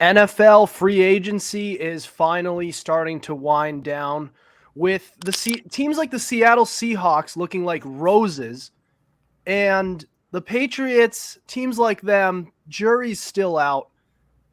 NFL free agency is finally starting to wind down with teams like the Seattle Seahawks looking like roses, and the Patriots, teams like them, jury's still out.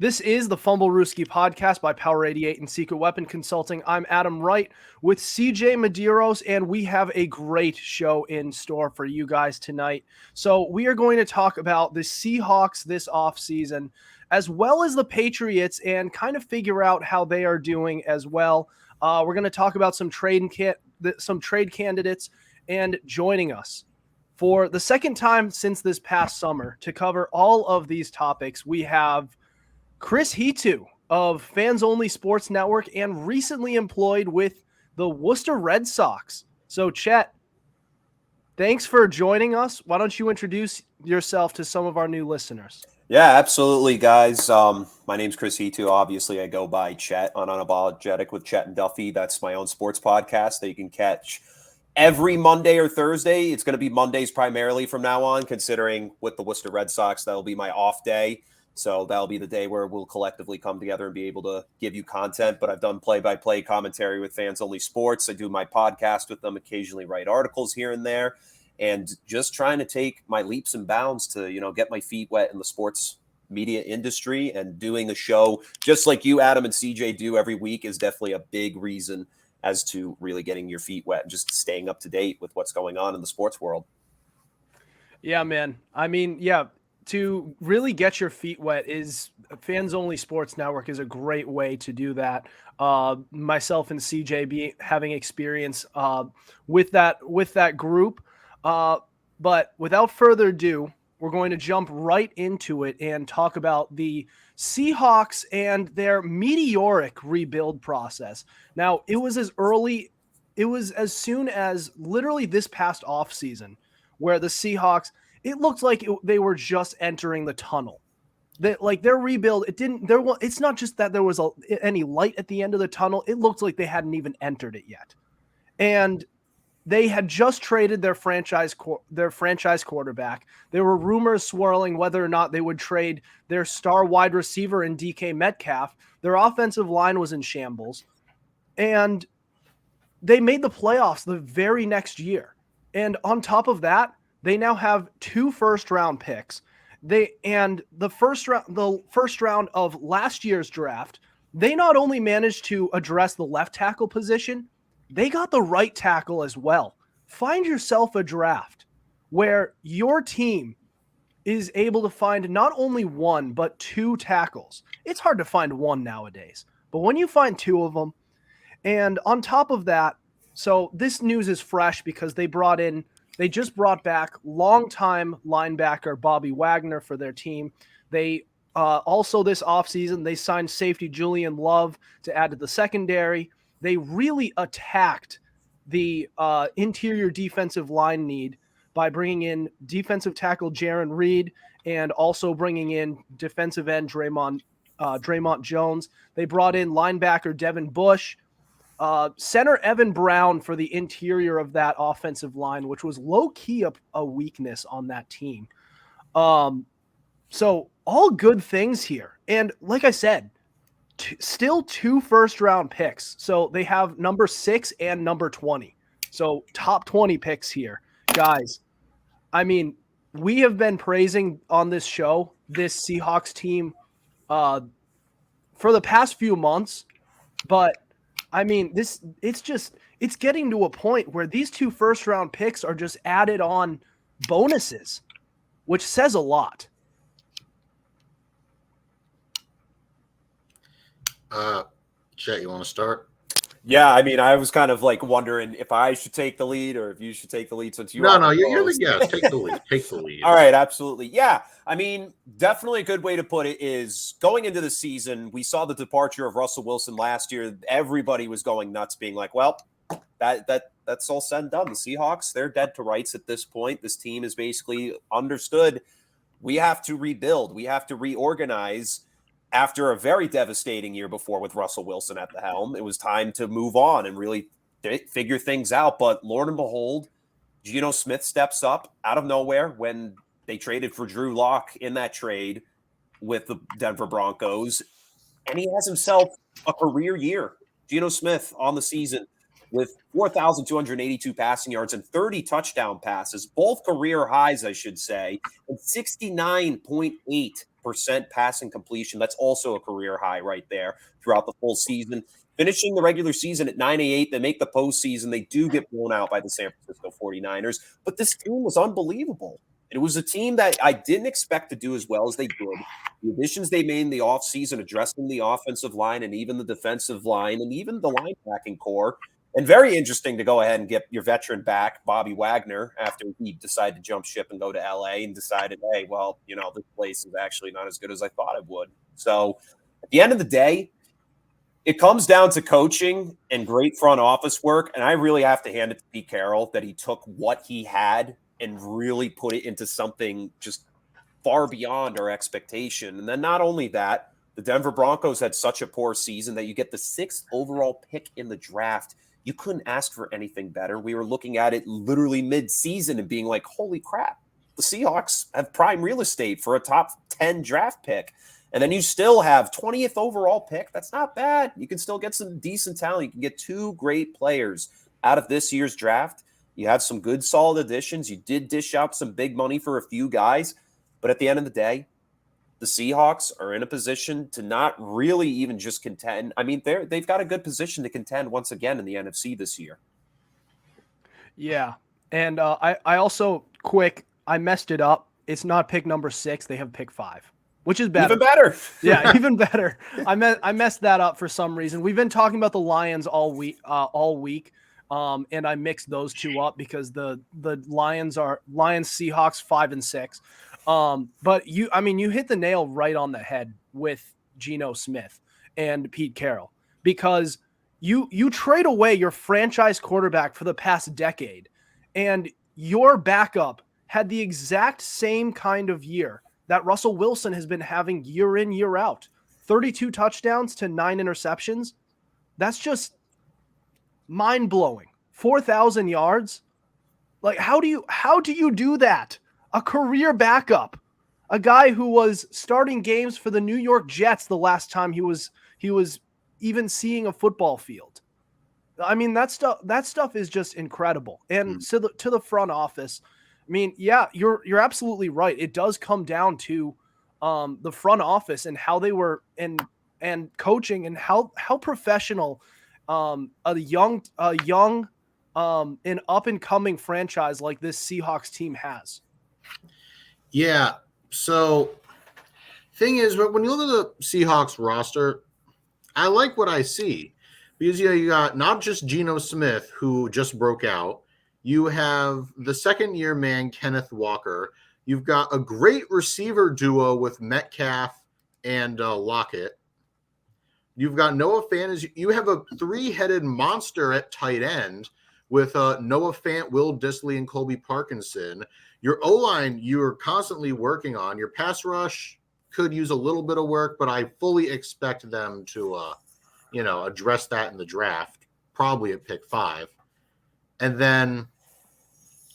This is the Fumblerooski podcast by Power 88 and Secret Weapon Consulting. I'm Adam Wright with CJ Medeiros, and we have a great show in store for you guys tonight. So we are going to talk about the Seahawks this offseason, as well as the Patriots, and kind of figure out how they are doing as well. We're going to talk about some trade candidates, and joining us for the second time since this past summer to cover all of these topics, we have Chris Hetu of Fans Only Sports Network and recently employed with the Worcester Red Sox. So, Chet, thanks for joining us. Why don't you introduce yourself to some of our new listeners? Yeah, absolutely, guys. My name's Chris Hetu. Obviously, I go by Chet on Unapologetic with Chet and Duffy. That's my own sports podcast that you can catch every Monday or Thursday. It's going to be Mondays primarily from now on, considering with the Worcester Red Sox, that'll be my off day. So that'll be the day where we'll collectively come together and be able to give you content. But I've done play-by-play commentary with Fans Only Sports. I do my podcast with them, occasionally write articles here and there, and just trying to take my leaps and bounds to, get my feet wet in the sports media industry. And doing a show just like you, Adam, and CJ do every week is definitely a big reason as to really getting your feet wet and just staying up to date with what's going on in the sports world. Yeah, man. I mean, yeah. To really get your feet wet is Fans Only Sports Network is a great way to do that. Myself and CJ having experience with that group. But without further ado, we're going to jump right into it and talk about the Seahawks and their meteoric rebuild process. Now, it was as soon as literally this past offseason where the Seahawks, it looked like they were just entering the tunnel. Their rebuild, it's not just that there was any light at the end of the tunnel. It looked like they hadn't even entered it yet. And they had just traded their franchise quarterback. There were rumors swirling whether or not they would trade their star wide receiver in DK Metcalf. Their offensive line was in shambles. And they made the playoffs the very next year. And on top of that, they now have 2 first-round picks. The first round of last year's draft, they not only managed to address the left tackle position, they got the right tackle as well. Find yourself a draft where your team is able to find not only 1 but 2 tackles. It's hard to find 1 nowadays, but when you find 2 of them, and on top of that, so this news is fresh because they just brought back longtime linebacker Bobby Wagner for their team. They also this offseason, they signed safety Julian Love to add to the secondary. They really attacked the interior defensive line need by bringing in defensive tackle Jaron Reed and also bringing in defensive end Draymond Jones. They brought in linebacker Devin Bush, center Evan Brown for the interior of that offensive line, which was low-key a weakness on that team. So all good things here. And like I said, still 2 first-round picks. So they have number 6 and number 20. So top 20 picks here. Guys, I mean, we have been praising on this show this Seahawks team for the past few months, but I mean, it's getting to a point where these 2 first-round picks are just added on bonuses, which says a lot. Chet, you want to start? Yeah, I mean, I was kind of like wondering if I should take the lead or if you should take the lead since you No, you're take the lead. Take the lead. All right, absolutely. Yeah, I mean, definitely a good way to put it is going into the season, we saw the departure of Russell Wilson last year. Everybody was going nuts, being like, well, that's all said and done. The Seahawks, they're dead to rights at this point. This team is basically understood. We have to rebuild. We have to reorganize. After a very devastating year before with Russell Wilson at the helm, it was time to move on and really figure things out. But Lord and behold, Geno Smith steps up out of nowhere when they traded for Drew Lock in that trade with the Denver Broncos. and he has himself a career year. Geno Smith on the season with 4,282 passing yards and 30 touchdown passes, both career highs, I should say, and 69.8% passing completion. That's also a career high right there throughout the full season. Finishing the regular season at 9-8, they make the postseason. They do get blown out by the San Francisco 49ers, but this team was unbelievable. It was a team that I didn't expect to do as well as they did. The additions they made in the offseason, addressing the offensive line and even the defensive line and even the linebacking core. And very interesting to go ahead and get your veteran back, Bobby Wagner, after he decided to jump ship and go to LA and decided, hey, well, this place is actually not as good as I thought it would. So at the end of the day, it comes down to coaching and great front office work. And I really have to hand it to Pete Carroll that he took what he had and really put it into something just far beyond our expectation. And then not only that, the Denver Broncos had such a poor season that you get the 6th overall pick in the draft. You couldn't ask for anything better. We were looking at it literally mid-season and being like, holy crap, the Seahawks have prime real estate for a top 10 draft pick. And then you still have 20th overall pick. That's not bad. You can still get some decent talent. You can get 2 great players out of this year's draft. You have some good, solid additions. You did dish out some big money for a few guys. But at the end of the day, the Seahawks are in a position to not really even just contend. I mean, they've got a good position to contend once again in the NFC this year. Yeah. And I also, I messed it up. It's not pick number 6. They have pick 5. Which is better. Even better. Yeah, even better. I messed that up for some reason. We've been talking about the Lions all week, and I mixed those two up because the Lions Seahawks 5 and 6. But you hit the nail right on the head with Geno Smith and Pete Carroll, because you trade away your franchise quarterback for the past decade, and your backup had the exact same kind of year that Russell Wilson has been having year in, year out. 32 touchdowns to 9 interceptions. That's just mind-blowing. 4,000 yards. Like, how do you do that? A career backup. A guy who was starting games for the New York Jets the last time he was even seeing a football field. I mean, that stuff is just incredible. And to the front office, I mean, yeah, you're absolutely right. It does come down to the front office and how they were and coaching and how professional a young and up and coming franchise like this Seahawks team has. Yeah. So thing is, when you look at the Seahawks roster, I like what I see because you got not just Geno Smith, who just broke out. You have the second-year man, Kenneth Walker. You've got a great receiver duo with Metcalf and Lockett. You've got Noah Fant. You have a 3-headed monster at tight end with Noah Fant, Will Dissly, and Colby Parkinson. Your O-line you're constantly working on. Your pass rush could use a little bit of work, but I fully expect them to, address that in the draft, probably at pick 5. And then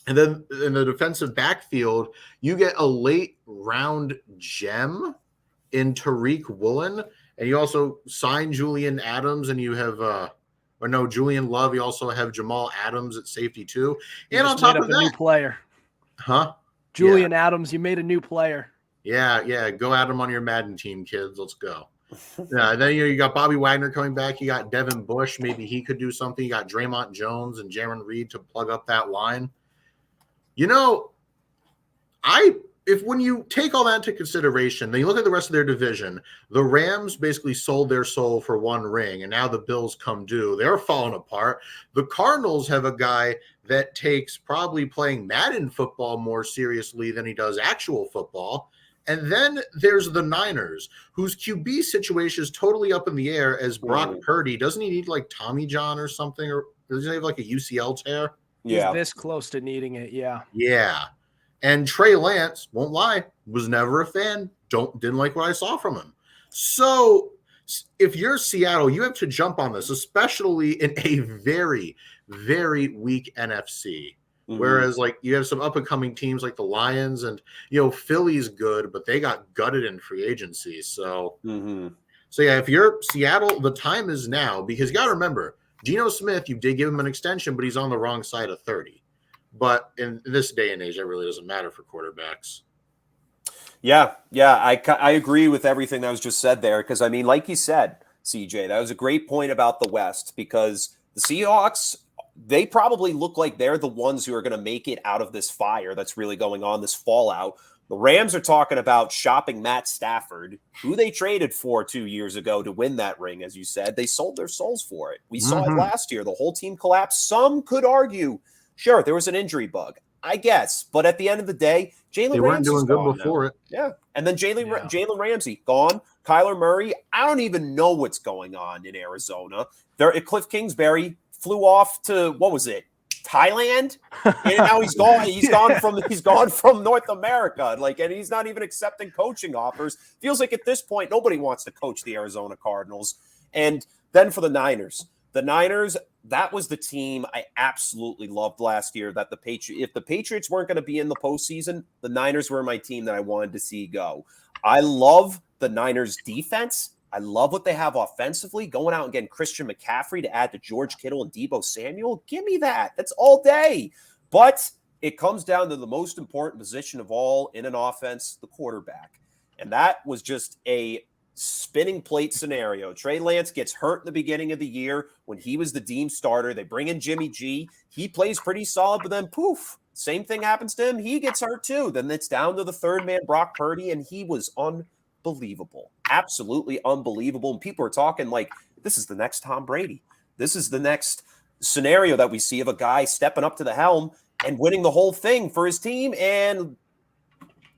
in the defensive backfield, you get a late round gem in Tariq Woolen, and you also sign Julian Adams, and you have Julian Love. You also have Jamal Adams at safety too. And on top of that, new player, Julian Adams. You made a new player. Yeah. Go at him on your Madden team, kids. Let's go. And then you got Bobby Wagner coming back. You got Devin Bush. Maybe he could do something. You got Draymond Jones and Jaron Reed to plug up that line. When you take all that into consideration, then you look at the rest of their division. The Rams basically sold their soul for one ring, and now the Bills come due. They're falling apart. The Cardinals have a guy that takes probably playing Madden football more seriously than he does actual football. And then there's the Niners, whose QB situation is totally up in the air as Brock Purdy. Doesn't he need like Tommy John or something? Or does he have like a UCL tear? Yeah. He's this close to needing it, yeah. Yeah. And Trey Lance, won't lie, was never a fan. Didn't like what I saw from him. So if you're Seattle, you have to jump on this, especially in a very, very weak NFC. Mm-hmm. Whereas, like, you have some up-and-coming teams like the Lions and, Philly's good, but they got gutted in free agency. So So yeah, if you're Seattle, the time is now, because you got to remember, Geno Smith, you did give him an extension, but he's on the wrong side of 30. But in this day and age, that really doesn't matter for quarterbacks. Yeah, I agree with everything that was just said there, because, I mean, like you said, CJ, that was a great point about the West, because the Seahawks, they probably look like they're the ones who are going to make it out of this fire that's really going on, this fallout. The Rams are talking about shopping Matt Stafford, who they traded for 2 years ago to win that ring, as you said. They sold their souls for it. We saw it last year. The whole team collapsed. Some could argue, sure, there was an injury bug, I guess. But at the end of the day, Jalen Ramsey's weren't doing good before now. it. Yeah. And then Jalen Ramsey, gone. Kyler Murray, I don't even know what's going on in Arizona. Cliff Kingsbury flew off to, what was it, Thailand? And now he's gone. He's gone from North America. And he's not even accepting coaching offers. Feels like at this point, nobody wants to coach the Arizona Cardinals. And then for the Niners. The Niners, that was the team I absolutely loved last year. That if the Patriots weren't going to be in the postseason, the Niners were my team that I wanted to see go. I love the Niners defense. I love what they have offensively, going out and getting Christian McCaffrey to add to George Kittle and Deebo Samuel. Give me that. That's all day. But it comes down to the most important position of all in an offense, the quarterback. And that was just a spinning plate scenario. Trey Lance gets hurt in the beginning of the year when he was the team starter. They bring in Jimmy G. He plays pretty solid, but then poof, same thing happens to him. He gets hurt too. Then it's down to the third man, Brock Purdy, and he was unbelievable. Absolutely unbelievable. And people are talking like, this is the next Tom Brady. This is the next scenario that we see of a guy stepping up to the helm and winning the whole thing for his team, and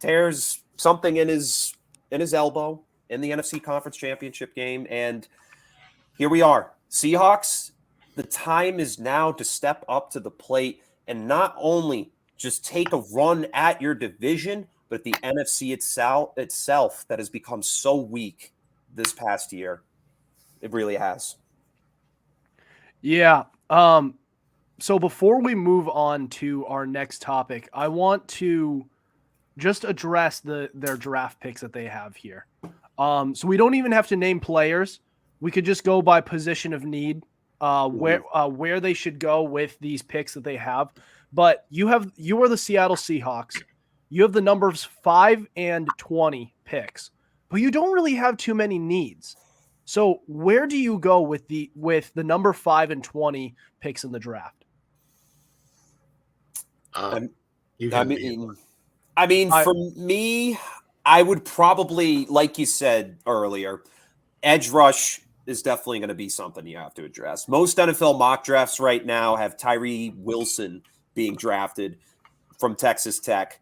tears something in his elbow in the NFC Conference Championship game. And here we are. Seahawks, the time is now to step up to the plate and not only just take a run at your division, but the NFC itself that has become so weak this past year. It really has. Yeah. So before we move on to our next topic, I want to just address their draft picks that they have here. So we don't even have to name players. We could just go by position of need, where they should go with these picks that they have. But you are the Seattle Seahawks. You have the numbers 5 and 20 picks, but you don't really have too many needs. So where do you go with the number 5 and 20 picks in the draft? For me, I would probably, like you said earlier, edge rush is definitely going to be something you have to address. Most NFL mock drafts right now have Tyree Wilson being drafted from Texas Tech.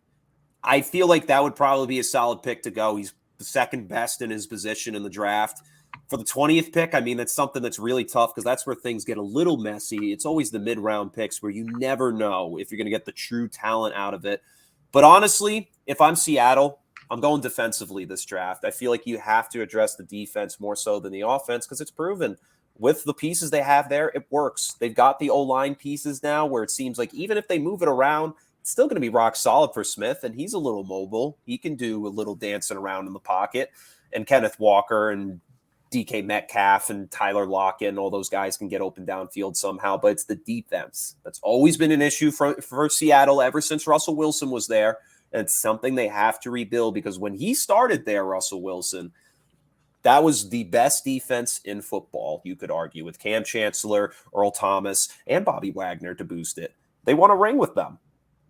I feel like that would probably be a solid pick to go. He's the second best in his position in the draft. For the 20th pick, I mean, that's something that's really tough because that's where things get a little messy. It's always the mid-round picks where you never know if you're going to get the true talent out of it. But honestly, if I'm Seattle, I'm going defensively this draft. I feel like you have to address the defense more so than the offense because it's proven with the pieces they have there, it works. They've got the O-line pieces now where it seems like even if they move it around, it's still going to be rock solid for Smith, and he's a little mobile. He can do a little dancing around in the pocket. And Kenneth Walker and DK Metcalf and Tyler Lockett and all those guys can get open downfield somehow, but it's the defense. That's always been an issue for Seattle ever since Russell Wilson was there. And it's something they have to rebuild because when he started there, Russell Wilson, that was the best defense in football, you could argue, with Cam Chancellor, Earl Thomas, and Bobby Wagner to boost it. They won a ring with them.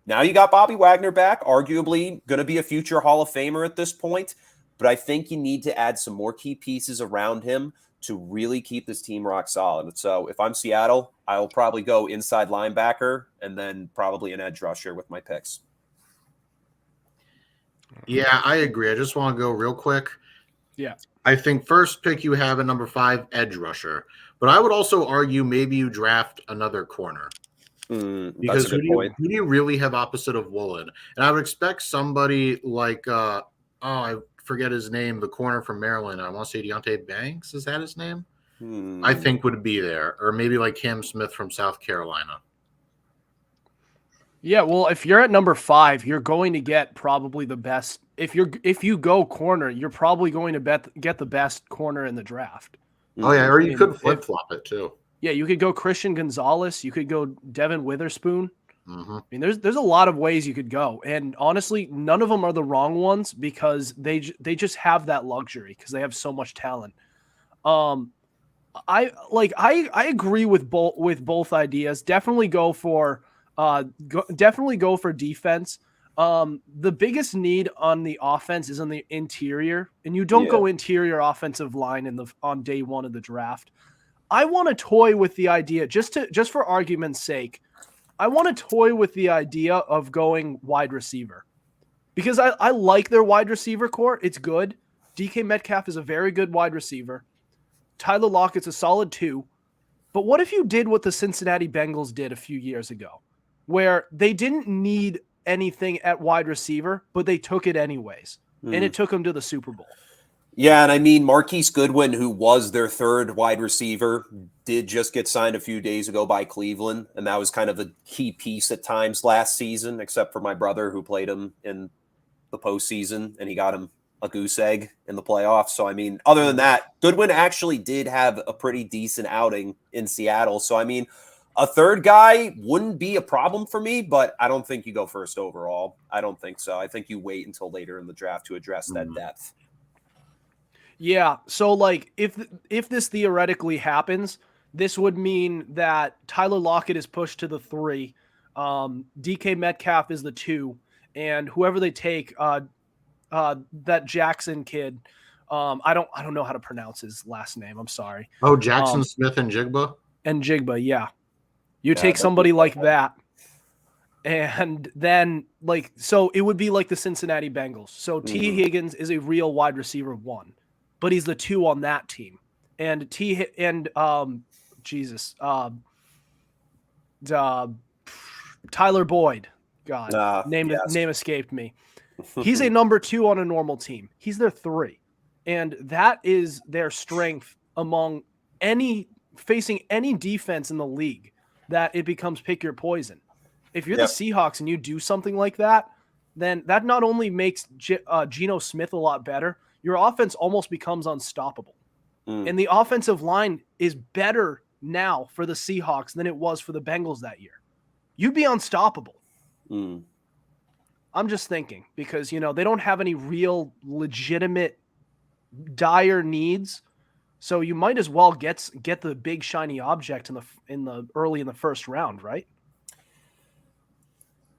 Now you got Bobby Wagner back, arguably going to be a future Hall of Famer at this point, but I think you need to add some more key pieces around him to really keep this team rock solid. So if I'm Seattle, I will probably go inside linebacker and then probably an edge rusher with my picks. Yeah, I agree. I just want to go real quick. Yeah. I think first pick you have at number 5, edge rusher. But I would also argue maybe you draft another corner. Because who do you really have opposite of Woolen? And I would expect somebody like, I forget his name, the corner from Maryland. I want to say Deontay Banks. Is that his name? I think would be there. Or maybe like Cam Smith from South Carolina. Yeah, well, if you're at number 5, you're going to get probably the best if you go corner, you're probably going to get the best corner in the draft. Oh yeah, or you could flip flop it too. Yeah, you could go Christian Gonzalez. You could go Devin Witherspoon. Mm-hmm. I mean, there's a lot of ways you could go, and honestly, none of them are the wrong ones because they just have that luxury because they have so much talent. I agree with both ideas. Definitely go for defense. The biggest need on the offense is on the interior, and you don't go interior offensive line on day one of the draft. I want to toy with the idea just for argument's sake. I want to toy with the idea of going wide receiver because I like their wide receiver core. It's good. DK Metcalf is a very good wide receiver. Tyler Lockett's a solid 2. But what if you did what the Cincinnati Bengals did a few years ago, where they didn't need anything at wide receiver, but they took it anyways, and it took them to the Super Bowl. Yeah, and I mean, Marquise Goodwin, who was their third wide receiver, did just get signed a few days ago by Cleveland, and that was kind of a key piece at times last season, except for my brother who played him in the postseason, and he got him a goose egg in the playoffs. So, I mean, other than that, Goodwin actually did have a pretty decent outing in Seattle. So, I mean, a third guy wouldn't be a problem for me, but I don't think you go first overall. I don't think so. I think you wait until later in the draft to address that depth. Yeah, so like if this theoretically happens, this would mean that Tyler Lockett is pushed to the 3, DK Metcalf is the 2, and whoever they take, that Jackson kid, I don't know how to pronounce his last name. I'm sorry. Oh, Jackson Smith and Jigba. And Jigba, yeah. You take somebody like that, and then so it would be like the Cincinnati Bengals. So T. Higgins is a real wide receiver 1. But he's the 2 on that team, and Tyler Boyd, name escaped me. He's a number 2 on a normal team. He's their 3, and that is their strength among facing any defense in the league. That it becomes pick your poison. If you're the Seahawks and you do something like that, then that not only makes Geno Smith a lot better. Your offense almost becomes unstoppable. And the offensive line is better now for the Seahawks than it was for the Bengals that year. You'd be unstoppable. I'm just thinking because, they don't have any real legitimate dire needs. So you might as well get the big shiny object in the early in the first round, right?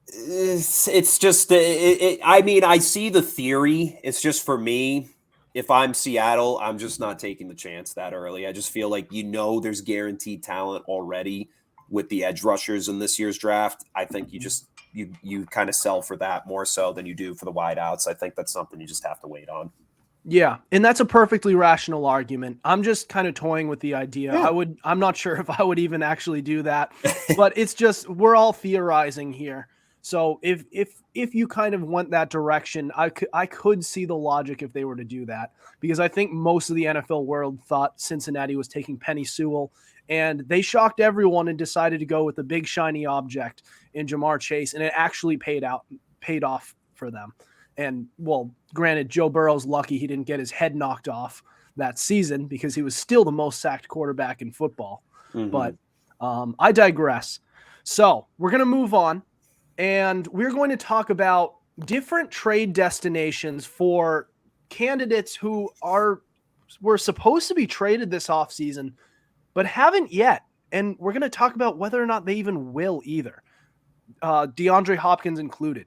It's just, I mean, I see the theory. It's just for me, if I'm Seattle, I'm just not taking the chance that early. I just feel like, there's guaranteed talent already with the edge rushers in this year's draft. I think you kind of sell for that more so than you do for the wideouts. I think that's something you just have to wait on. Yeah, and that's a perfectly rational argument. I'm just kind of toying with the idea. Yeah. I'm not sure if I would even actually do that, but it's just we're all theorizing here. So if you kind of went that direction, I could see the logic if they were to do that, because I think most of the NFL world thought Cincinnati was taking Penny Sewell, and they shocked everyone and decided to go with the big shiny object in Jamar Chase, and it actually paid off for them. And well, granted, Joe Burrow's lucky he didn't get his head knocked off that season because he was still the most sacked quarterback in football. But I digress. So we're going to move on. And we're going to talk about different trade destinations for candidates who were supposed to be traded this offseason, but haven't yet. And we're going to talk about whether or not they even will either. DeAndre Hopkins included.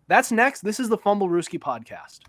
That's next. This is the Fumblerooski podcast.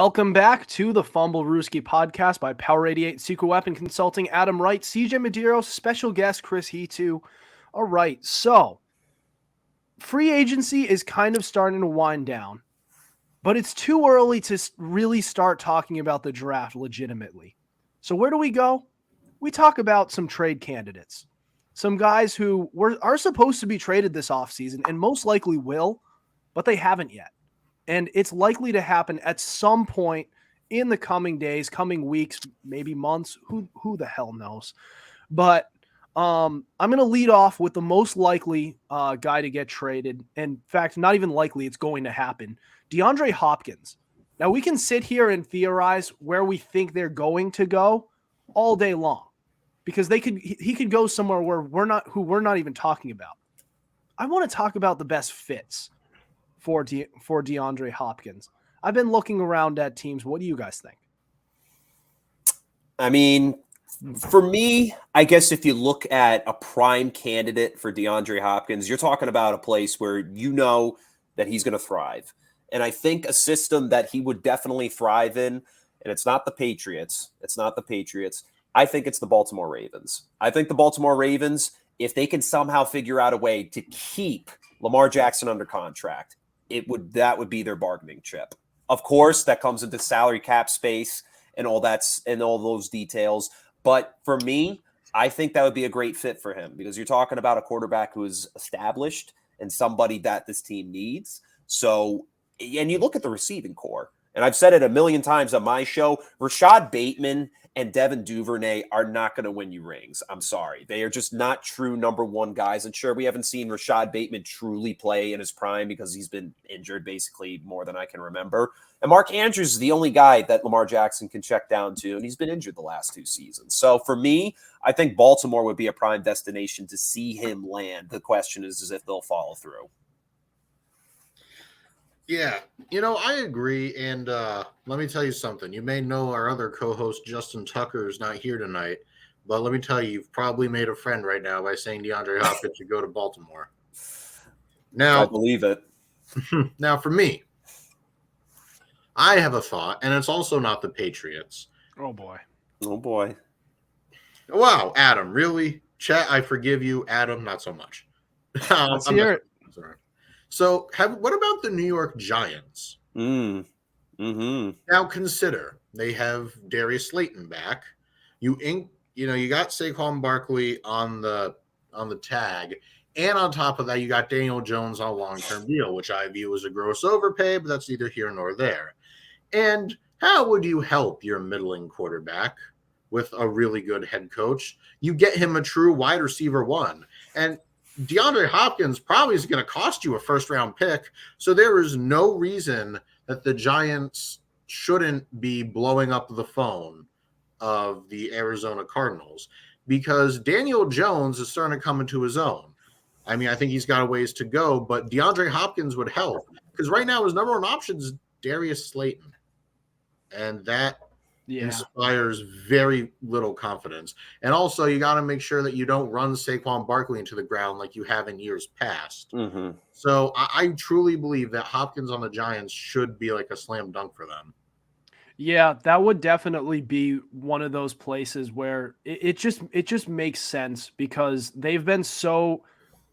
Welcome back to the Fumblerooski podcast by Power 88 Secret Weapon Consulting. Adam Wright, CJ Medeiros, special guest Chris Hetu. All right, so free agency is kind of starting to wind down, but it's too early to really start talking about the draft legitimately. So where do we go? We talk about some trade candidates, some guys who are supposed to be traded this offseason and most likely will, but they haven't yet. And it's likely to happen at some point in the coming days, coming weeks, maybe months. Who the hell knows? But I'm going to lead off with the most likely guy to get traded. In fact, not even likely, it's going to happen. DeAndre Hopkins. Now, we can sit here and theorize where we think they're going to go all day long, because he could go somewhere where we're not even talking about. I want to talk about the best fits for DeAndre Hopkins. I've been looking around at teams. What do you guys think? I mean, for me, I guess if you look at a prime candidate for DeAndre Hopkins, you're talking about a place where you know that he's going to thrive. And I think a system that he would definitely thrive in, and it's not the Patriots. I think it's the Baltimore Ravens. I think the Baltimore Ravens, if they can somehow figure out a way to keep Lamar Jackson under contract, that would be their bargaining chip. Of course, that comes into salary cap space and all those details. But for me, I think that would be a great fit for him, because you're talking about a quarterback who is established and somebody that this team needs. So, and you look at the receiving core, and I've said it a million times on my show, Rashad Bateman and Devin Duvernay are not going to win you rings. I'm sorry. They are just not true number one guys. And sure, we haven't seen Rashad Bateman truly play in his prime because he's been injured basically more than I can remember. And Mark Andrews is the only guy that Lamar Jackson can check down to, and he's been injured the last 2 seasons. So for me, I think Baltimore would be a prime destination to see him land. The question is if they'll follow through. Yeah, I agree. And let me tell you something. You may know our other co-host, Justin Tucker, is not here tonight. But let me tell you, you've probably made a friend right now by saying DeAndre Hopkins should go to Baltimore. Now, I believe it. Now, for me, I have a thought, and it's also not the Patriots. Oh, boy. Wow, Adam, really? Chet, I forgive you. Adam, not so much. Let's hear it. Sorry. So, what about the New York Giants? Mm-hmm. Now consider they have Darius Slayton back. You got Saquon Barkley on the tag, and on top of that, you got Daniel Jones on a long-term deal, which I view as a gross overpay, but that's neither here nor there. And how would you help your middling quarterback with a really good head coach? You get him a true wide receiver one, and DeAndre Hopkins probably is going to cost you a first-round pick, so there is no reason that the Giants shouldn't be blowing up the phone of the Arizona Cardinals, because Daniel Jones is starting to come into his own. I mean, I think he's got a ways to go, but DeAndre Hopkins would help, because right now his number one option is Darius Slayton, and that inspires very little confidence. And also, you got to make sure that you don't run Saquon Barkley into the ground like you have in years past. Mm-hmm. So I truly believe that Hopkins on the Giants should be like a slam dunk for them. Yeah, that would definitely be one of those places where it just makes sense, because they've been so,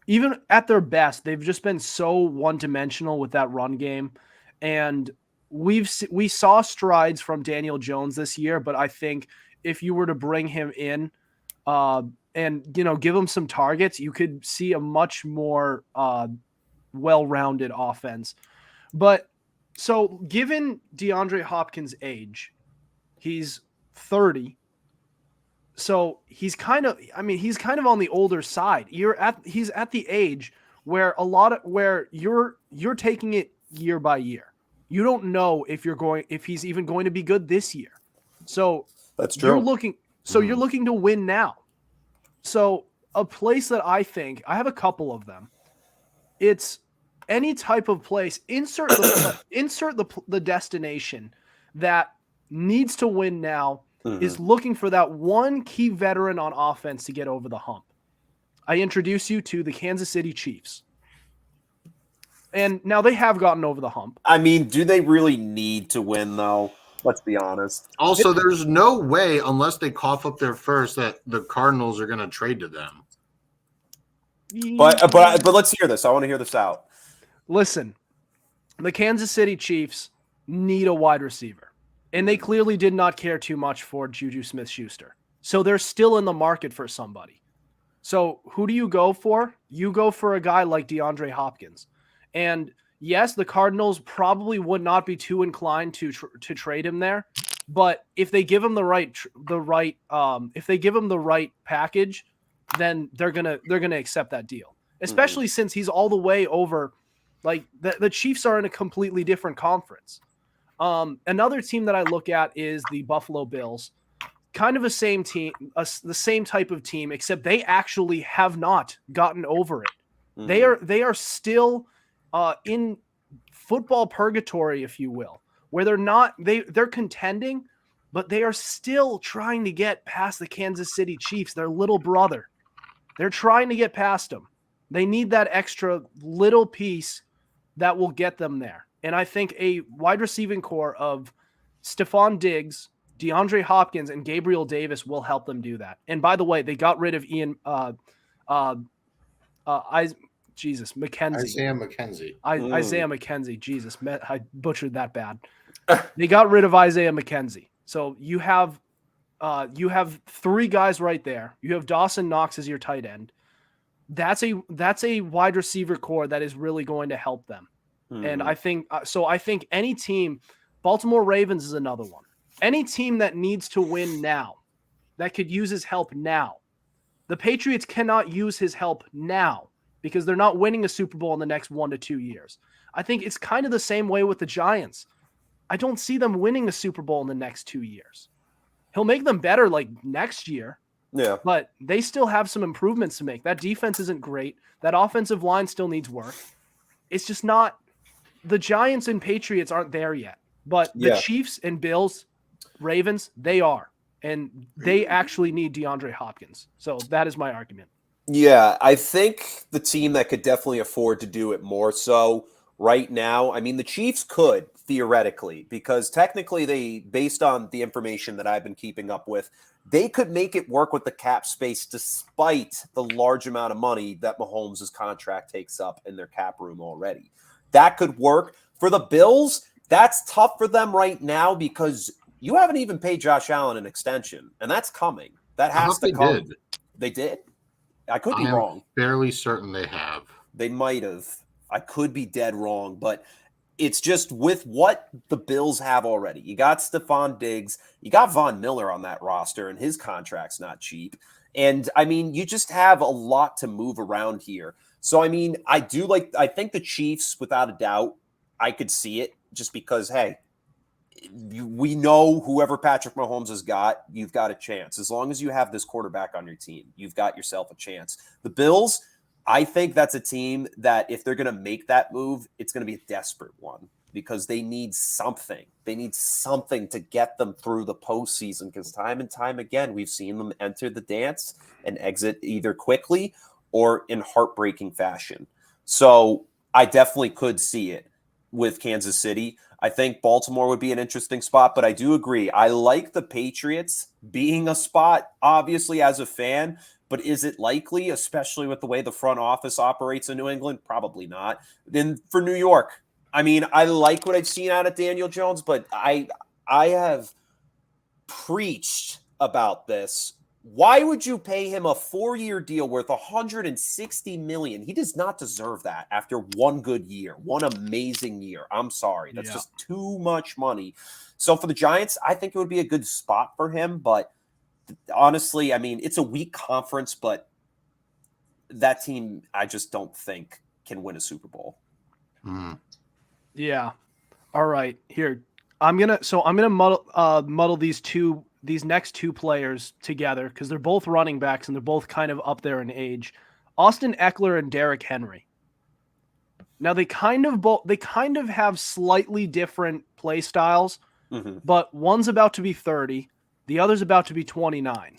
even at their best, they've just been so one-dimensional with that run game. And we saw strides from Daniel Jones this year, but I think if you were to bring him in and give him some targets, you could see a much more well-rounded offense. But so given DeAndre Hopkins' age, he's 30. So he's kind of on the older side. He's at the age where you're taking it year by year. You don't know if he's even going to be good this year. So that's true. You're looking to win now. So a place that I think, I have a couple of them. It's any type of place, insert the destination that needs to win now, is looking for that one key veteran on offense to get over the hump. I introduce you to the Kansas City Chiefs. And now they have gotten over the hump. I mean, do they really need to win, though? Let's be honest. Also, there's no way, unless they cough up their first, that the Cardinals are going to trade to them. But let's hear this. I want to hear this out. Listen, the Kansas City Chiefs need a wide receiver, and they clearly did not care too much for Juju Smith-Schuster. So they're still in the market for somebody. So who do you go for? You go for a guy like DeAndre Hopkins. And yes, the Cardinals probably would not be too inclined to trade him there, but if they give him the right package, then they're gonna accept that deal. Especially since he's all the way over. Like the Chiefs are in a completely different conference. Another team that I look at is the Buffalo Bills. Kind of the same team, the same type of team, except they actually have not gotten over it. They are still in football purgatory, if you will, where they're contending, but they are still trying to get past the Kansas City Chiefs, their little brother. They're trying to get past them. They need that extra little piece that will get them there. And I think a wide receiving core of Stephon Diggs, DeAndre Hopkins, and Gabriel Davis will help them do that. And by the way, they got rid of McKenzie. Isaiah McKenzie. Jesus, I butchered that bad. They got rid of Isaiah McKenzie. So you have three guys right there. You have Dawson Knox as your tight end. That's a wide receiver core that is really going to help them. And I think any team, Baltimore Ravens is another one. Any team that needs to win now, that could use his help now. The Patriots cannot use his help now because they're not winning a Super Bowl in the next 1 to 2 years. I think it's kind of the same way with the Giants. I don't see them winning a Super Bowl in the next 2 years. He'll make them better like next year. Yeah. But they still have some improvements to make. That defense isn't great. That offensive line still needs work. It's just not – the Giants and Patriots aren't there yet. But the Chiefs and Bills, Ravens, they are. And they actually need DeAndre Hopkins. So that is my argument. Yeah, I think the team that could definitely afford to do it more so right now, I mean, the Chiefs could theoretically, because technically based on the information that I've been keeping up with, they could make it work with the cap space despite the large amount of money that Mahomes' contract takes up in their cap room already. That could work. For the Bills, that's tough for them right now because you haven't even paid Josh Allen an extension, and that's coming. That has to come. Did. They did? I could be wrong. Fairly certain they have. They might have. I could be dead wrong, but it's just with what the Bills have already. You got Stephon Diggs. You got Von Miller on that roster, and his contract's not cheap. And, I mean, you just have a lot to move around here. So, I mean, I think the Chiefs, without a doubt, I could see it just because, hey, we know whoever Patrick Mahomes has got, you've got a chance. As long as you have this quarterback on your team, you've got yourself a chance. The Bills, I think that's a team that if they're going to make that move, it's going to be a desperate one because they need something. They need something to get them through the postseason because time and time again, we've seen them enter the dance and exit either quickly or in heartbreaking fashion. So I definitely could see it with Kansas City. I think Baltimore would be an interesting spot, but I do agree. I like the Patriots being a spot, obviously, as a fan, but is it likely, especially with the way the front office operates in New England? Probably not. Then for New York, I mean, I like what I've seen out of Daniel Jones, but I have preached about this. Why would you pay him a 4-year deal worth $160 million? He does not deserve that after one good year, one amazing year. I'm sorry. That's just too much money. So for the Giants, I think it would be a good spot for him. But honestly, I mean, it's a weak conference, but that team, I just don't think can win a Super Bowl. Yeah. All right. Here, I'm gonna muddle these next two players together because they're both running backs and they're both kind of up there in age. Austin Ekeler and Derrick Henry. Now they kind of have slightly different play styles, but one's about to be 30, the other's about to be 29.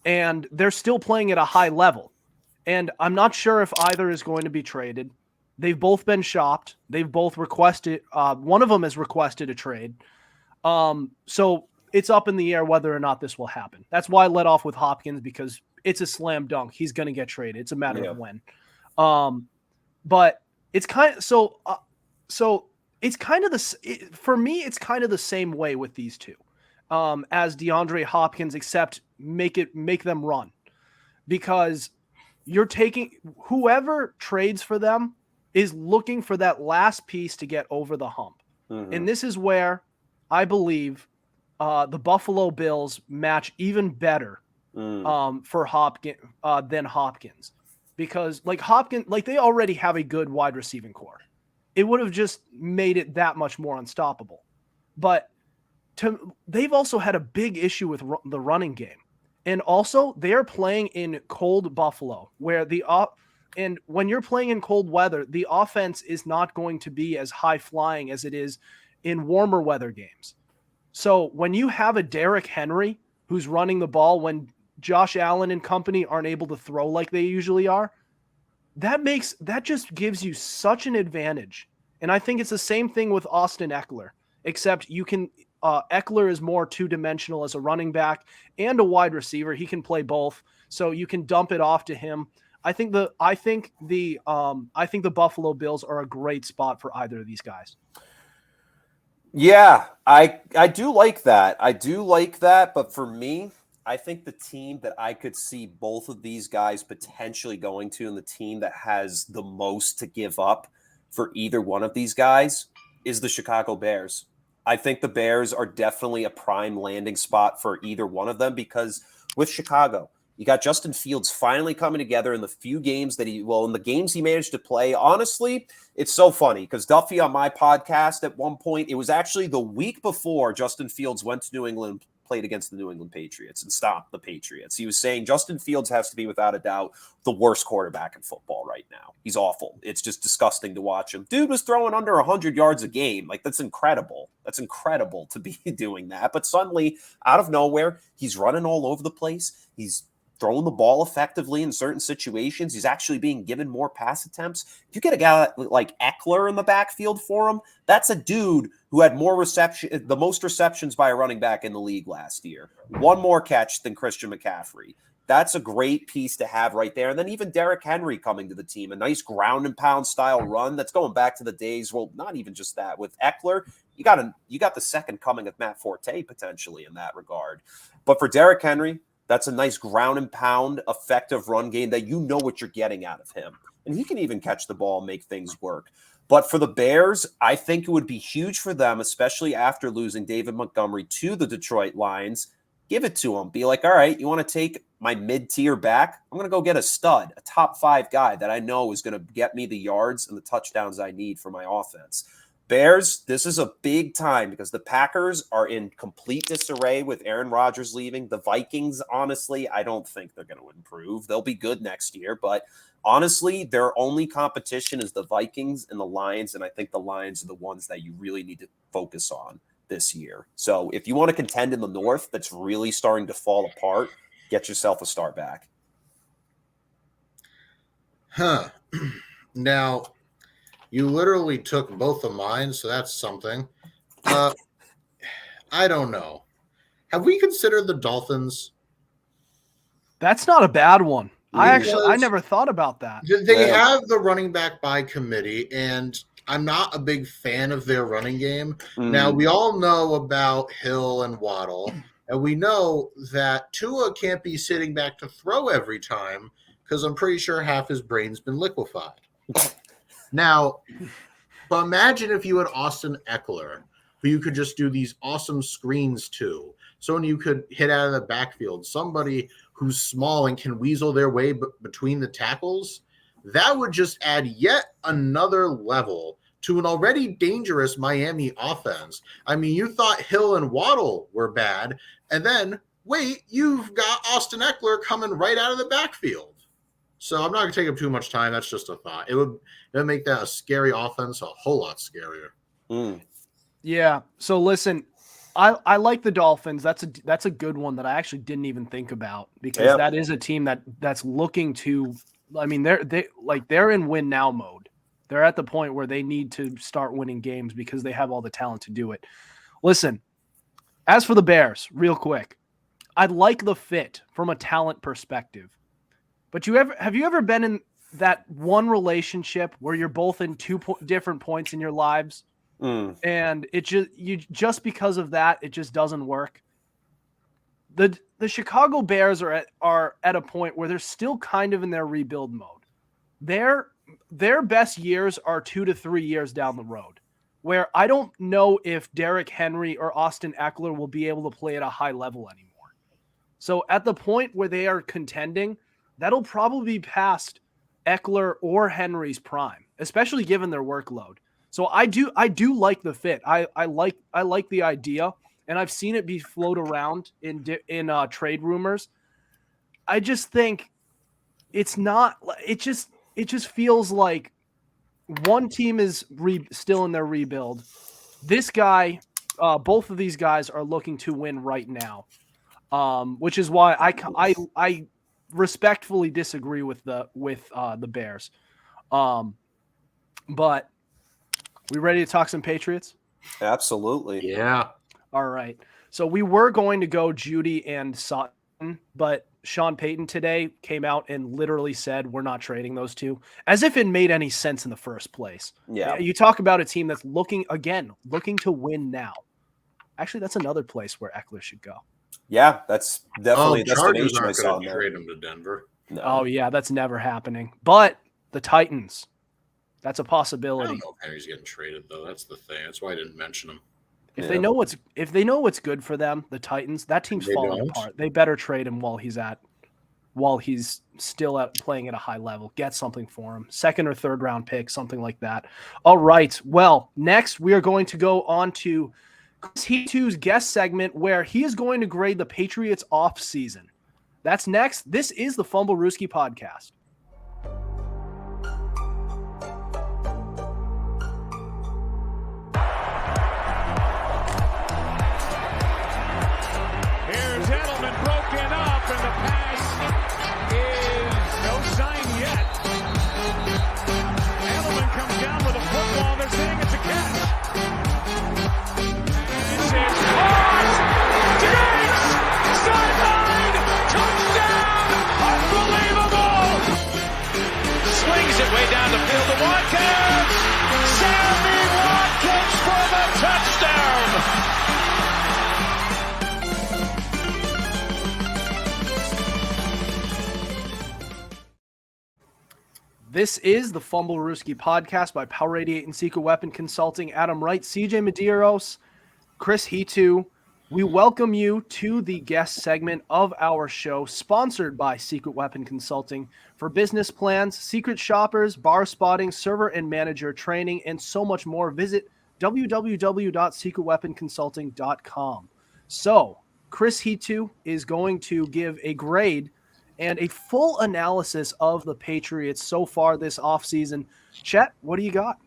And they're still playing at a high level. And I'm not sure if either is going to be traded. They've both been shopped. They've both requested. One of them has requested a trade. So it's up in the air whether or not this will happen. That's why I let off with Hopkins, because it's a slam dunk. He's going to get traded. It's a matter of when. But it's kind of so it's kind of for me. It's kind of the same way with these two, as DeAndre Hopkins, except make them run, because you're taking whoever trades for them is looking for that last piece to get over the hump. Mm-hmm. And this is where I believe the Buffalo Bills match even better for Hopkins than Hopkins, because Hopkins, they already have a good wide receiving core. It would have just made it that much more unstoppable. But they've also had a big issue with the running game. And also, they are playing in cold Buffalo, where and when you're playing in cold weather, the offense is not going to be as high flying as it is in warmer weather games. So when you have a Derrick Henry who's running the ball when Josh Allen and company aren't able to throw like they usually are, that just gives you such an advantage. And I think it's the same thing with Austin Ekeler, except Ekeler is more two-dimensional as a running back and a wide receiver. He can play both, so you can dump it off to him. I think the Buffalo Bills are a great spot for either of these guys. Yeah, I do like that. But for me, I think the team that I could see both of these guys potentially going to, and the team that has the most to give up for either one of these guys, is the Chicago Bears. I think the Bears are definitely a prime landing spot for either one of them, because with Chicago, you got Justin Fields finally coming together in the few games in the games he managed to play. Honestly, it's so funny because Duffy on my podcast at one point, it was actually the week before Justin Fields went to New England, played against the New England Patriots and stopped the Patriots. He was saying Justin Fields has to be, without a doubt, the worst quarterback in football right now. He's awful. It's just disgusting to watch him. Dude was throwing under 100 yards a game. That's incredible. That's incredible to be doing that. But suddenly, out of nowhere, he's running all over the place. He's throwing the ball effectively in certain situations. He's actually being given more pass attempts. If you get a guy like Ekeler in the backfield for him, that's a dude who had the most receptions by a running back in the league last year. One more catch than Christian McCaffrey. That's a great piece to have right there. And then even Derrick Henry coming to the team, a nice ground and pound style run that's going back to the days. Well, not even just that. With Ekeler, you got the second coming of Matt Forte potentially in that regard. But for Derrick Henry, that's a nice ground and pound, effective run game that you know what you're getting out of him. And he can even catch the ball and make things work. But for the Bears, I think it would be huge for them, especially after losing David Montgomery to the Detroit Lions. Give it to him. Be like, all right, you want to take my mid-tier back? I'm going to go get a stud, a top 5 guy that I know is going to get me the yards and the touchdowns I need for my offense. Bears, this is a big time because the Packers are in complete disarray with Aaron Rodgers leaving. The Vikings, honestly, I don't think they're going to improve. They'll be good next year, but honestly, their only competition is the Vikings and the Lions, and I think the Lions are the ones that you really need to focus on this year. So if you want to contend in the North that's really starting to fall apart, get yourself a start back. Now, you literally took both of mine, so that's something. I don't know. Have we considered the Dolphins? That's not a bad one. Because I never thought about that. They have the running back by committee, and I'm not a big fan of their running game. Now, we all know about Hill and Waddle, and we know that Tua can't be sitting back to throw every time because I'm pretty sure half his brain's been liquefied. Now, but imagine if you had Austin Ekeler, who you could just do these awesome screens to. Someone you could hit out of the backfield, somebody who's small and can weasel their way between the tackles. That would just add yet another level to an already dangerous Miami offense. I mean, you thought Hill and Waddle were bad, and then, wait, you've got Austin Ekeler coming right out of the backfield. So I'm not going to take up too much time. That's just a thought. It would make that a scary offense a whole lot scarier. Yeah. So listen, I like the Dolphins. That's a good one that I actually didn't even think about, because that is a team that's looking to. I mean, they're in win now mode. They're at the point where they need to start winning games because they have all the talent to do it. Listen, as for the Bears, real quick, I like the fit from a talent perspective. But have you ever been in that one relationship where you're both in two different points in your lives, and it just because of that, it just doesn't work? The Chicago Bears are at a point where they're still kind of in their rebuild mode. Their best years are 2 to 3 years down the road, where I don't know if Derrick Henry or Austin Ekeler will be able to play at a high level anymore. So at the point where they are contending, that'll probably be past Ekeler or Henry's prime, especially given their workload. So I do like the fit. I like the idea, and I've seen it be float around in trade rumors. I just think it's not. It just feels like one team is still in their rebuild. This guy, both of these guys are looking to win right now, which is why I respectfully disagree with the Bears. But we ready to talk some Patriots? Absolutely. Yeah. All right. So we were going to go Judy and Sutton, but Sean Payton today came out and literally said we're not trading those two, as if it made any sense in the first place. Yeah. You talk about a team that's looking to win now. Actually, that's another place where Ekeler should go. Yeah, that's definitely a Chargers destination I aren't saw going to there. trade him to Denver. No. Oh, yeah, that's never happening. But the Titans, that's a I possibility. don't know if Henry's getting traded though. That's the thing. That's why I didn't mention him. If they know what's good for them, the Titans, that team's falling apart. They better trade him while he's still playing at a high level. Get something for him. 2nd or 3rd round pick, something like that. All right. Well, next we are going to go on to Chris Hetu's guest segment where he is going to grade the Patriots offseason. That's next. This is the Fumblerooski podcast. Here's Edelman broken up, and the pass is no sign yet. Edelman comes down with a football. They're saying it's a catch. This is caught. Diggs! Sideline! Touchdown! Unbelievable! Swings it way down the field to Watkins. Sammy Watkins for the touchdown. This is the Fumblerooski podcast by Power 88 and Secret Weapon Consulting. Adam Wright, CJ Medeiros, Chris Hetu. We welcome you to the guest segment of our show, sponsored by Secret Weapon Consulting for business plans, secret shoppers, bar spotting, server and manager training, and so much more. Visit www.secretweaponconsulting.com. So, Chris Hetu is going to give a grade and a full analysis of the Patriots so far this offseason. Chet, what do you got?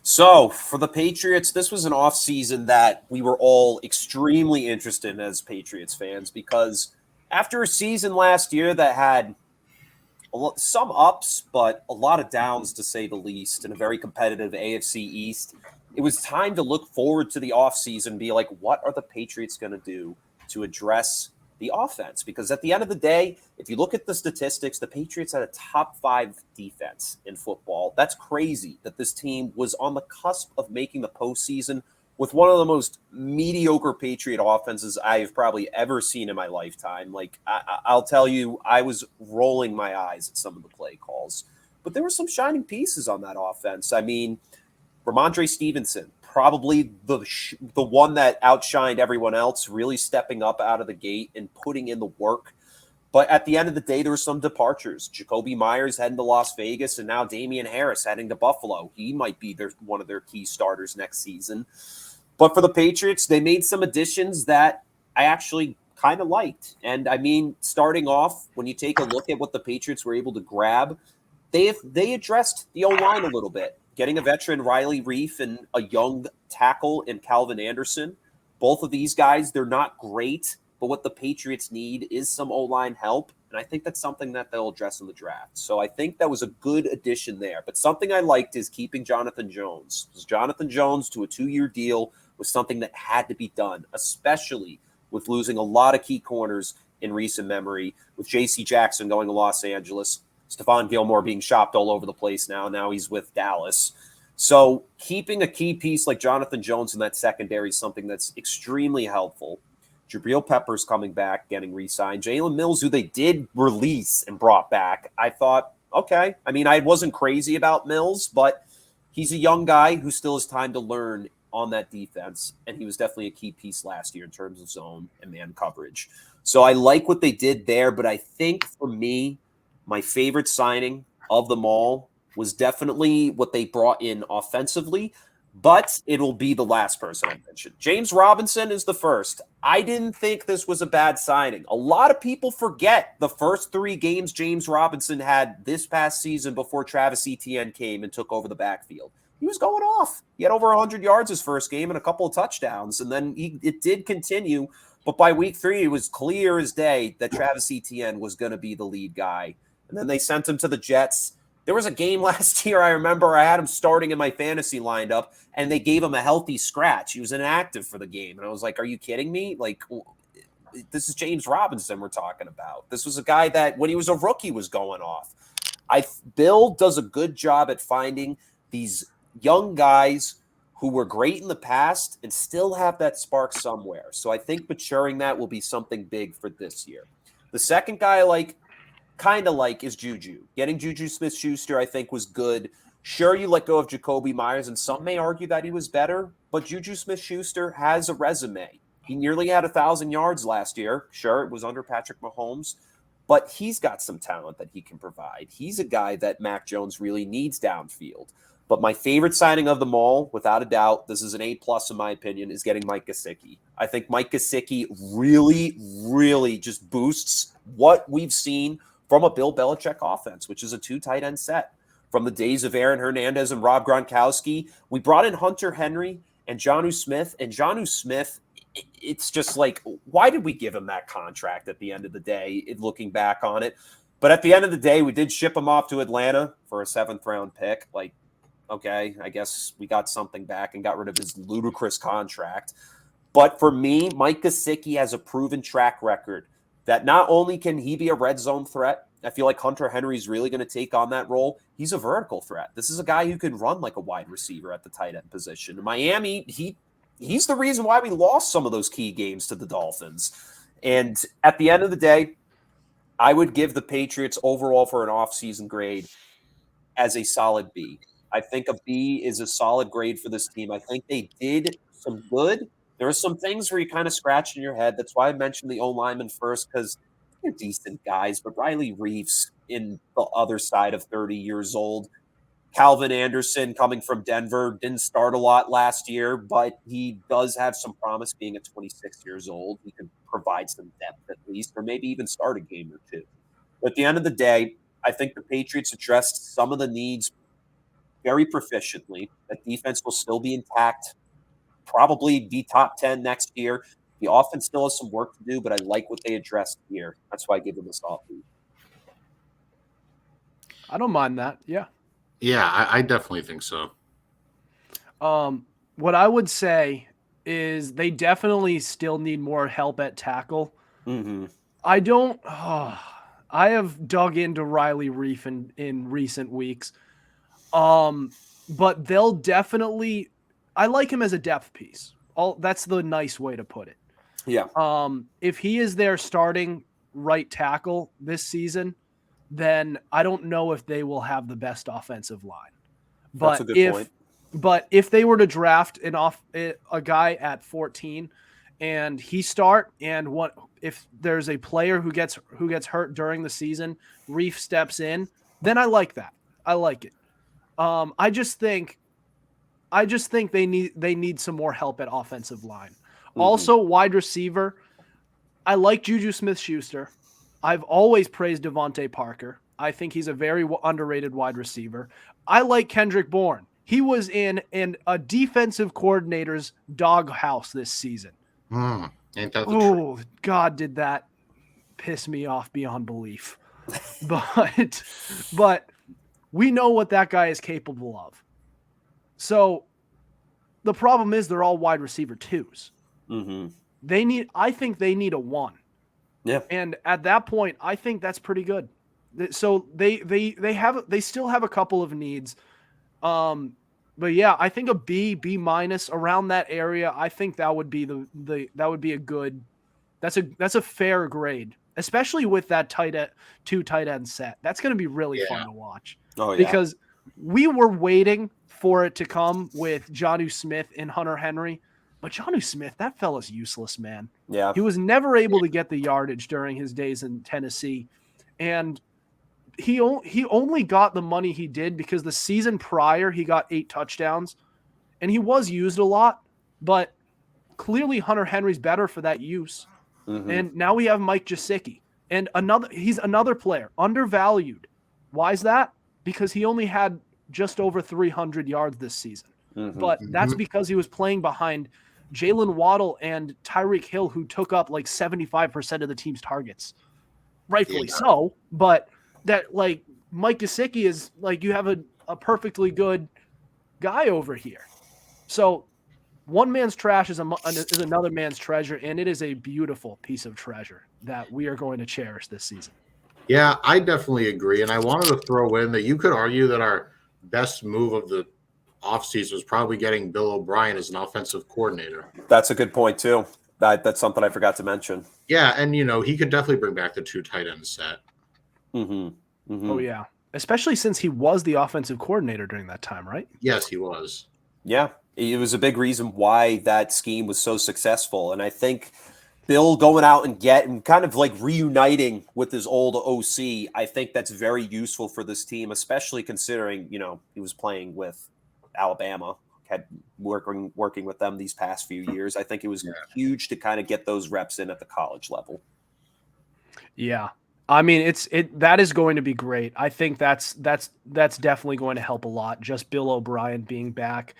So for the Patriots, this was an offseason that we were all extremely interested in as Patriots fans, because after a season last year that had some ups, but a lot of downs, to say the least, in a very competitive AFC East, it was time to look forward to the offseason and be like, what are the Patriots going to do to address the offense? Because at the end of the day, if you look at the statistics, the Patriots had a top 5 defense in football. That's crazy that this team was on the cusp of making the postseason with one of the most mediocre Patriot offenses I've probably ever seen in my lifetime. Like, I'll tell you, I was rolling my eyes at some of the play calls. But there were some shining pieces on that offense. I mean, Ramondre Stevenson, probably the one that outshined everyone else, really stepping up out of the gate and putting in the work. But at the end of the day, there were some departures. Jacoby Myers heading to Las Vegas, and now Damian Harris heading to Buffalo. He might be one of their key starters next season. But for the Patriots, they made some additions that I actually kind of liked. And I mean, starting off, when you take a look at what the Patriots were able to grab, they addressed the O-line a little bit. Getting a veteran, Riley Reif, and a young tackle in Calvin Anderson. Both of these guys, they're not great, but what the Patriots need is some O-line help. And I think that's something that they'll address in the draft. So I think that was a good addition there. But something I liked is keeping Jonathan Jones. Because Jonathan Jones to a 2-year deal was something that had to be done, especially with losing a lot of key corners in recent memory, with J.C. Jackson going to Los Angeles, Stephon Gilmore being shopped all over the place now. Now he's with Dallas. So keeping a key piece like Jonathan Jones in that secondary is something that's extremely helpful. Jabril Peppers coming back, getting re-signed. Jalen Mills, who they did release and brought back, I thought, okay. I mean, I wasn't crazy about Mills, but he's a young guy who still has time to learn on that defense, and he was definitely a key piece last year in terms of zone and man coverage. So I like what they did there, but I think for me, my favorite signing of them all was definitely what they brought in offensively, but it'll be the last person I mentioned. James Robinson is the first. I didn't think this was a bad signing. A lot of people forget the first 3 games James Robinson had this past season before Travis Etienne came and took over the backfield. He was going off. He had over 100 yards his first game and a couple of touchdowns, and then it did continue. But by week 3, it was clear as day that Travis Etienne was going to be the lead guy. And then they sent him to the Jets. There was a game last year, I remember, I had him starting in my fantasy lineup, and they gave him a healthy scratch. He was inactive for the game. And I was like, are you kidding me? Like, this is James Robinson we're talking about. This was a guy that, when he was a rookie, was going off. Bill does a good job at finding these young guys who were great in the past and still have that spark somewhere. So I think maturing that will be something big for this year. The second guy I kind of like is Juju. Getting Juju Smith-Schuster, I think, was good. Sure, you let go of Jacoby Myers, and some may argue that he was better, but Juju Smith-Schuster has a resume. He nearly had 1,000 yards last year. Sure, it was under Patrick Mahomes, but he's got some talent that he can provide. He's a guy that Mac Jones really needs downfield. But my favorite signing of them all, without a doubt, this is an A+ in my opinion, is getting Mike Gesicki. I think Mike Gesicki really, really just boosts what we've seen from a Bill Belichick offense, which is a 2 tight end set. From the days of Aaron Hernandez and Rob Gronkowski, we brought in Hunter Henry and Jonnu Smith. And Jonnu Smith, it's just like, why did we give him that contract at the end of the day, looking back on it? But at the end of the day, we did ship him off to Atlanta for a 7th-round pick. Like, okay, I guess we got something back and got rid of his ludicrous contract. But for me, Mike Gesicki has a proven track record that not only can he be a red zone threat, I feel like Hunter Henry is really going to take on that role. He's a vertical threat. This is a guy who can run like a wide receiver at the tight end position. In Miami, he's the reason why we lost some of those key games to the Dolphins. And at the end of the day, I would give the Patriots overall for an offseason grade as a solid B. I think a B is a solid grade for this team. I think they did some good. There are some things where you kind of scratch in your head. That's why I mentioned the O-lineman first, because they're decent guys. But Riley Reeves in the other side of 30 years old. Calvin Anderson coming from Denver didn't start a lot last year, but he does have some promise being at 26 years old. He can provide some depth at least, or maybe even start a game or two. But at the end of the day, I think the Patriots addressed some of the needs very proficiently. That defense will still be intact, probably be top 10 next year. The offense still has some work to do, but I like what they addressed here. That's why I give them a solid B. I don't mind that. Yeah. Yeah, I definitely think so. What I would say is they definitely still need more help at tackle. Mm-hmm. I have dug into Riley Reef in recent weeks. But they'll definitely, I like him as a depth piece. That's the nice way to put it. Yeah. If he is their starting right tackle this season, then I don't know if they will have the best offensive line. But that's a good point. But if they were to draft a guy at 14 and he start, and if there's a player who gets hurt during the season, Reef steps in, then I like that. I like it. I just think they need some more help at offensive line. Mm-hmm. Also, wide receiver, I like Juju Smith-Schuster. I've always praised Devontae Parker. I think he's a very underrated wide receiver. I like Kendrick Bourne. He was in a defensive coordinator's doghouse this season. Ain't that the Oh, God, did that. piss me off beyond belief. But we know what that guy is capable of. So the problem is they're all wide receiver 2s. Mm-hmm. I think they need a 1. Yeah. And at that point, I think that's pretty good. So they still have a couple of needs. But yeah, I think a B minus around that area. I think that would be that would be a good. That's a fair grade, especially with that 2 tight end set. That's going to be really fun to watch. Oh yeah. Because we were waiting for it to come with Jonnu Smith and Hunter Henry, but Jonnu Smith, that fella's useless, man. Yeah. He was never able to get the yardage during his days in Tennessee, and he only got the money he did because the season prior he got 8 touchdowns, and he was used a lot, but clearly Hunter Henry's better for that use. Mm-hmm. And now we have Mike Gesicki, and he's another player, undervalued. Why is that? Because he only had just over 300 yards this season. Mm-hmm. But that's because he was playing behind Jalen Waddle and Tyreek Hill, who took up like 75% of the team's targets. Rightfully so, but that like Mike Gesicki is like you have a perfectly good guy over here. So one man's trash is another man's treasure, and it is a beautiful piece of treasure that we are going to cherish this season. Yeah, I definitely agree. And I wanted to throw in that you could argue that our best move of the offseason was probably getting Bill O'Brien as an offensive coordinator. That's a good point too. That's something I forgot to mention. Yeah, and he could definitely bring back the 2 tight end set. Mm-hmm. Mm-hmm. Oh yeah, especially since he was the offensive coordinator during that time, right? Yes, he was. Yeah, it was a big reason why that scheme was so successful. And I think Bill going out and kind of like reuniting with his old OC, I think that's very useful for this team, especially considering, he was playing with Alabama, had working with them these past few years. I think it was huge to kind of get those reps in at the college level. Yeah. I mean, that is going to be great. I think that's definitely going to help a lot. Just Bill O'Brien being back.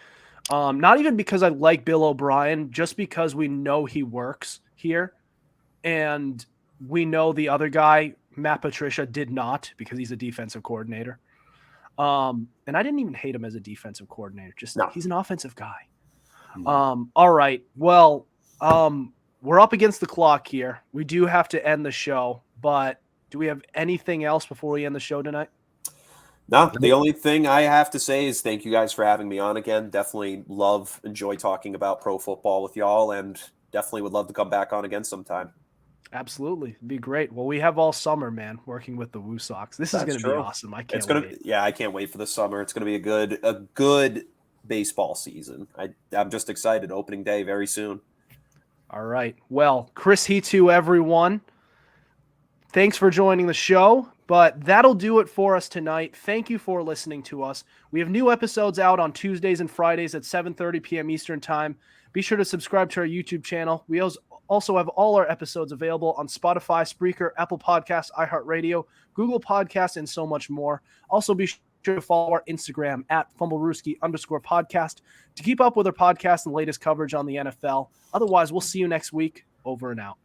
Not even because I like Bill O'Brien, just because we know he works here, and we know the other guy, Matt Patricia, did not because he's a defensive coordinator. And I didn't even hate him as a defensive coordinator. He's an offensive guy. All right. Well, we're up against the clock here. We do have to end the show, but do we have anything else before we end the show tonight? No, the only thing I have to say is thank you guys for having me on again. Definitely enjoy talking about pro football with y'all, and definitely would love to come back on again sometime. Absolutely. It'd be great. Well, we have all summer, man, working with the Woo Sox. This is going to be awesome. I can't wait. Yeah, I can't wait for the summer. It's going to be a good baseball season. I'm just excited. Opening day very soon. All right. Well, Chris Hetu, everyone. Thanks for joining the show, but that'll do it for us tonight. Thank you for listening to us. We have new episodes out on Tuesdays and Fridays at 7:30 p.m. Eastern Time. Be sure to subscribe to our YouTube channel. We also have all our episodes available on Spotify, Spreaker, Apple Podcasts, iHeartRadio, Google Podcasts, and so much more. Also, be sure to follow our Instagram at Fumblerooski_podcast to keep up with our podcast and latest coverage on the NFL. Otherwise, we'll see you next week. Over and out.